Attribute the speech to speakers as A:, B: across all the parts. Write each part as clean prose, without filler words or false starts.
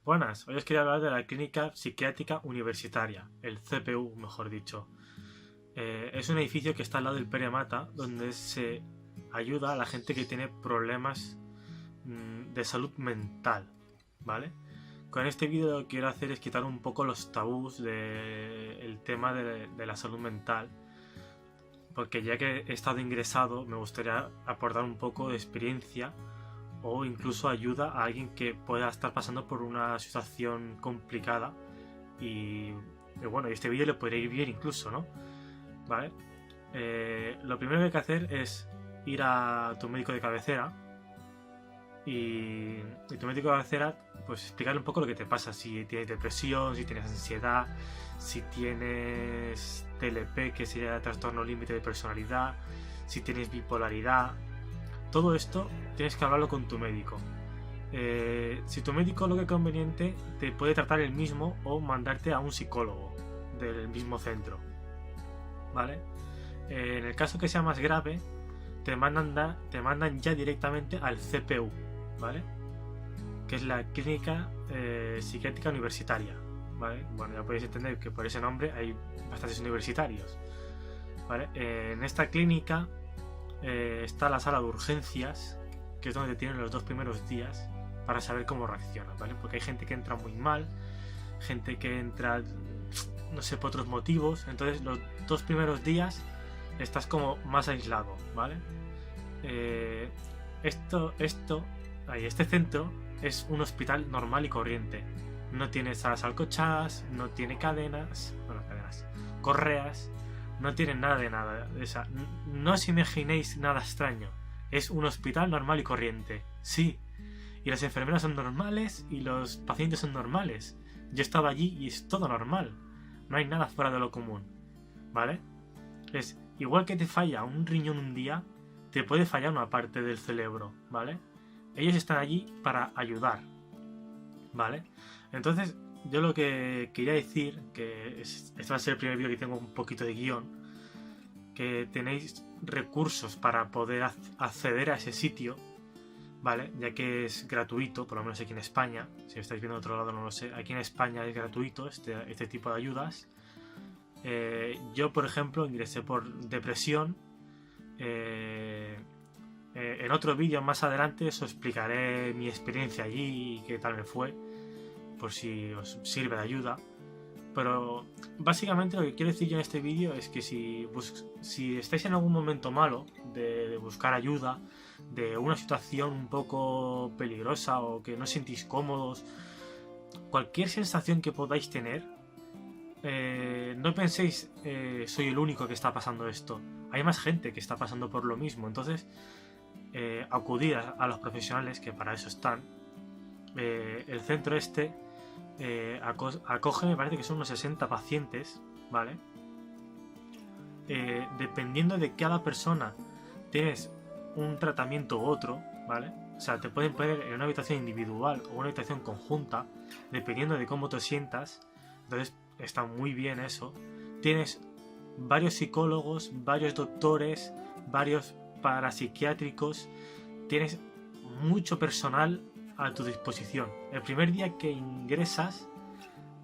A: Buenas, hoy os quería hablar de la Clínica Psiquiátrica Universitaria, el CPU, mejor dicho. Es un edificio que está al lado del Pere Mata, donde se ayuda a la gente que tiene problemas de salud mental, ¿vale? Con este vídeo lo que quiero hacer es quitar un poco los tabús del tema de la salud mental, porque ya que he estado ingresado me gustaría aportar un poco de experiencia o incluso ayuda a alguien que pueda estar pasando por una situación complicada y bueno, este vídeo le podría ir bien incluso, ¿no? ¿Vale? Lo primero que hay que hacer es ir a tu médico de cabecera y tu médico de cabecera pues explicarle un poco lo que te pasa, si tienes depresión, si tienes ansiedad, si tienes TLP, que sería trastorno límite de personalidad, si tienes bipolaridad. Todo esto tienes que hablarlo con tu médico. Si tu médico lo que es conveniente, te puede tratar el mismo o mandarte a un psicólogo del mismo centro, ¿vale? En el caso que sea más grave, te mandan ya directamente al CPU, ¿vale? Que es la Clínica Psiquiátrica Universitaria, ¿vale? Bueno, ya podéis entender que por ese nombre hay bastantes universitarios, ¿vale? En esta clínica está la sala de urgencias, que es donde te tienen los 2 primeros días para saber cómo reaccionas, ¿vale? Porque hay gente que entra muy mal, gente que entra, no sé, por otros motivos. Entonces los 2 primeros días estás como más aislado, ¿vale? Este centro es un hospital normal y corriente. No tiene salas alcochadas, no tiene correas, no tiene nada de nada. O sea, no os imaginéis nada extraño. Es un hospital normal y corriente. Sí. Y las enfermeras son normales y los pacientes son normales. Yo estaba allí y es todo normal. No hay nada fuera de lo común. ¿Vale? Es igual que te falla un riñón un día, te puede fallar una parte del cerebro. ¿Vale? Ellos están allí para ayudar. ¿Vale? Entonces, yo lo que quería decir, este va a ser el primer vídeo que tengo un poquito de guión, que tenéis recursos para poder acceder a ese sitio, ¿vale? Ya que es gratuito, por lo menos aquí en España. Si lo estáis viendo de otro lado no lo sé. Aquí en España es gratuito este tipo de ayudas. Yo, por ejemplo, ingresé por depresión. En otro vídeo más adelante os explicaré mi experiencia allí y qué tal me fue, por si os sirve de ayuda. Pero básicamente lo que quiero decir yo en este vídeo es que si estáis en algún momento malo de buscar ayuda, de una situación un poco peligrosa o que no os sentís cómodos, cualquier sensación que podáis tener, no penséis soy el único que está pasando esto. Hay más gente que está pasando por lo mismo. Entonces acudir a los profesionales, que para eso están. El centro acoge, me parece que son unos 60 pacientes, ¿vale? Dependiendo de cada persona tienes un tratamiento u otro, ¿vale? O sea, te pueden poner en una habitación individual o una habitación conjunta, dependiendo de cómo te sientas. Entonces está muy bien eso. Tienes varios psicólogos, varios doctores, varios parapsiquiátricos, tienes mucho personal a tu disposición. El primer día que ingresas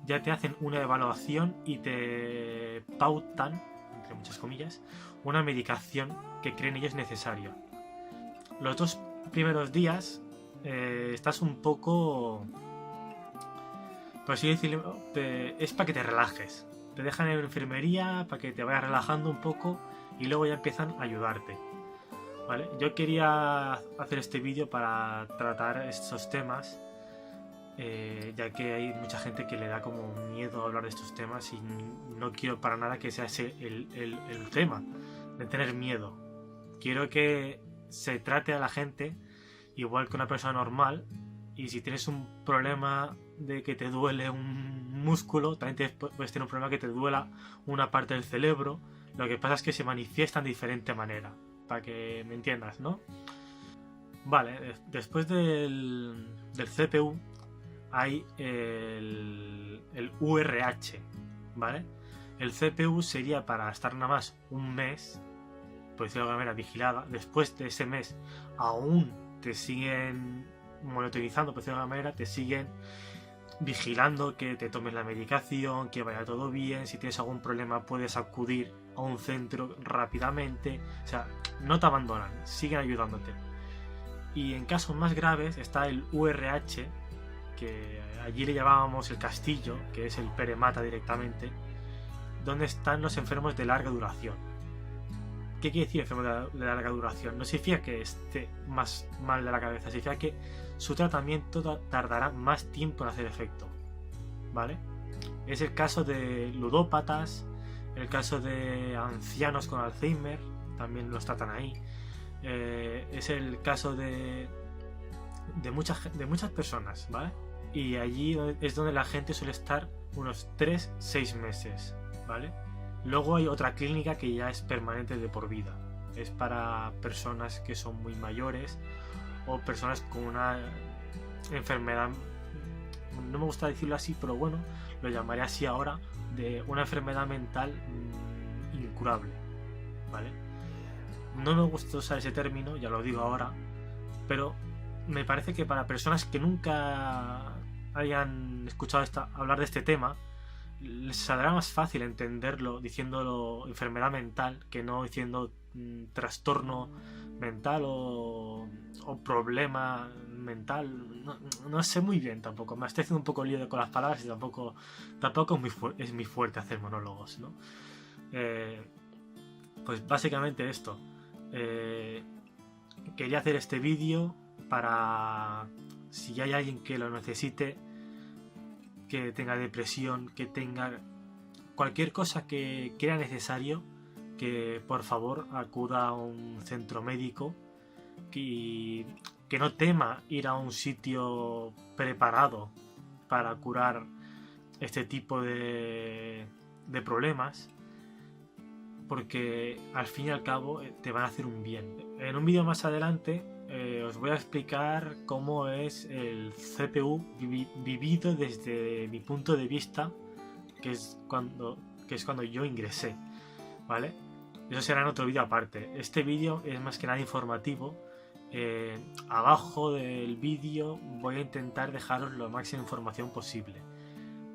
A: ya te hacen una evaluación y te pautan, entre muchas comillas, una medicación que creen ellos necesaria. Los 2 primeros días estás un poco, por así decirlo, es para que te relajes. Te dejan en enfermería para que te vayas relajando un poco y luego ya empiezan a ayudarte. ¿Vale? Yo quería hacer este vídeo para tratar estos temas, ya que hay mucha gente que le da como miedo hablar de estos temas y no quiero para nada que sea ese el tema, de tener miedo. Quiero que se trate a la gente igual que una persona normal, y si tienes un problema de que te duele un músculo, también puedes tener un problema que te duela una parte del cerebro. Lo que pasa es que se manifiestan de diferente manera, para que me entiendas, ¿no? Vale, después del CPU hay el URH, ¿vale? El CPU sería para estar nada más un mes, por decirlo de alguna manera, vigilada. Después de ese mes aún te siguen monitorizando, por decirlo de alguna manera, te siguen vigilando que te tomes la medicación, que vaya todo bien. Si tienes algún problema puedes acudir a un centro rápidamente. O sea, no te abandonan, siguen ayudándote. Y en casos más graves está el URH, que allí le llamábamos el castillo, que es el peremata directamente, donde están los enfermos de larga duración. ¿Qué quiere decir enfermo de larga duración? No significa que esté más mal de la cabeza, significa que su tratamiento tardará más tiempo en hacer efecto, ¿vale? Es el caso de ludópatas, el caso de ancianos con Alzheimer, también los tratan ahí. Es el caso de muchas personas, ¿vale? Y allí es donde la gente suele estar unos 3-6 meses, ¿vale? Luego hay otra clínica que ya es permanente de por vida. Es para personas que son muy mayores o personas con una enfermedad, no me gusta decirlo así, pero bueno, lo llamaré así ahora, de una enfermedad mental incurable, ¿vale? No me gusta usar ese término, ya lo digo ahora, pero me parece que para personas que nunca hayan escuchado hablar de este tema, les saldrá más fácil entenderlo diciéndolo enfermedad mental que no diciendo trastorno mental o problema mental. No sé muy bien tampoco, me estoy haciendo un poco lío con las palabras y tampoco es muy fuerte hacer monólogos, ¿no? Pues básicamente esto. Quería hacer este vídeo para, si hay alguien que lo necesite, que tenga depresión, que tenga cualquier cosa que crea necesario, que por favor acuda a un centro médico, que no tema ir a un sitio preparado para curar este tipo de problemas, porque al fin y al cabo te van a hacer un bien. En un vídeo más adelante os voy a explicar cómo es el CPU vivido desde mi punto de vista, que es cuando yo ingresé, ¿vale? Eso será en otro vídeo aparte. Este vídeo es más que nada informativo. Abajo del vídeo voy a intentar dejaros la máxima información posible.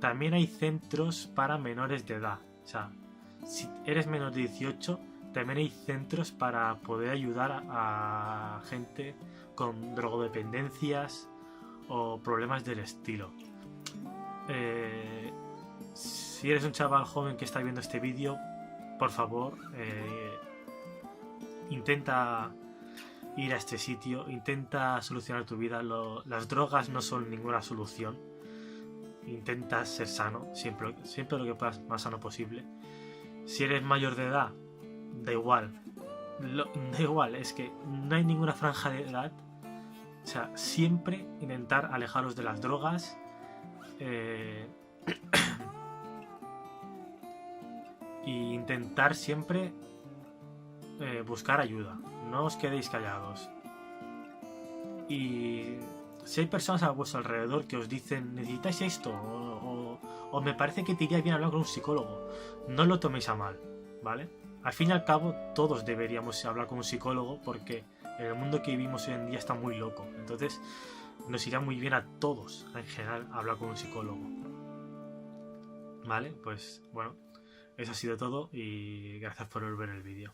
A: También hay centros para menores de edad, o sea, si eres menor de 18, también hay centros para poder ayudar a gente con drogodependencias o problemas del estilo. Si eres un chaval joven que está viendo este vídeo, por favor, intenta ir a este sitio, intenta solucionar tu vida. Las drogas no son ninguna solución. Intenta ser sano, siempre lo que puedas, más sano posible. Si eres mayor de edad, da igual, es que no hay ninguna franja de edad. O sea, siempre intentar alejaros de las drogas, e intentar siempre buscar ayuda, no os quedéis callados. Y si hay personas a vuestro alrededor que os dicen necesitáis esto o me parece que te iría bien hablar con un psicólogo, no lo toméis a mal, ¿vale? Al fin y al cabo todos deberíamos hablar con un psicólogo, porque el mundo que vivimos hoy en día está muy loco. Entonces nos irá muy bien a todos en general hablar con un psicólogo, ¿vale? Pues bueno, eso ha sido todo y gracias por ver el vídeo.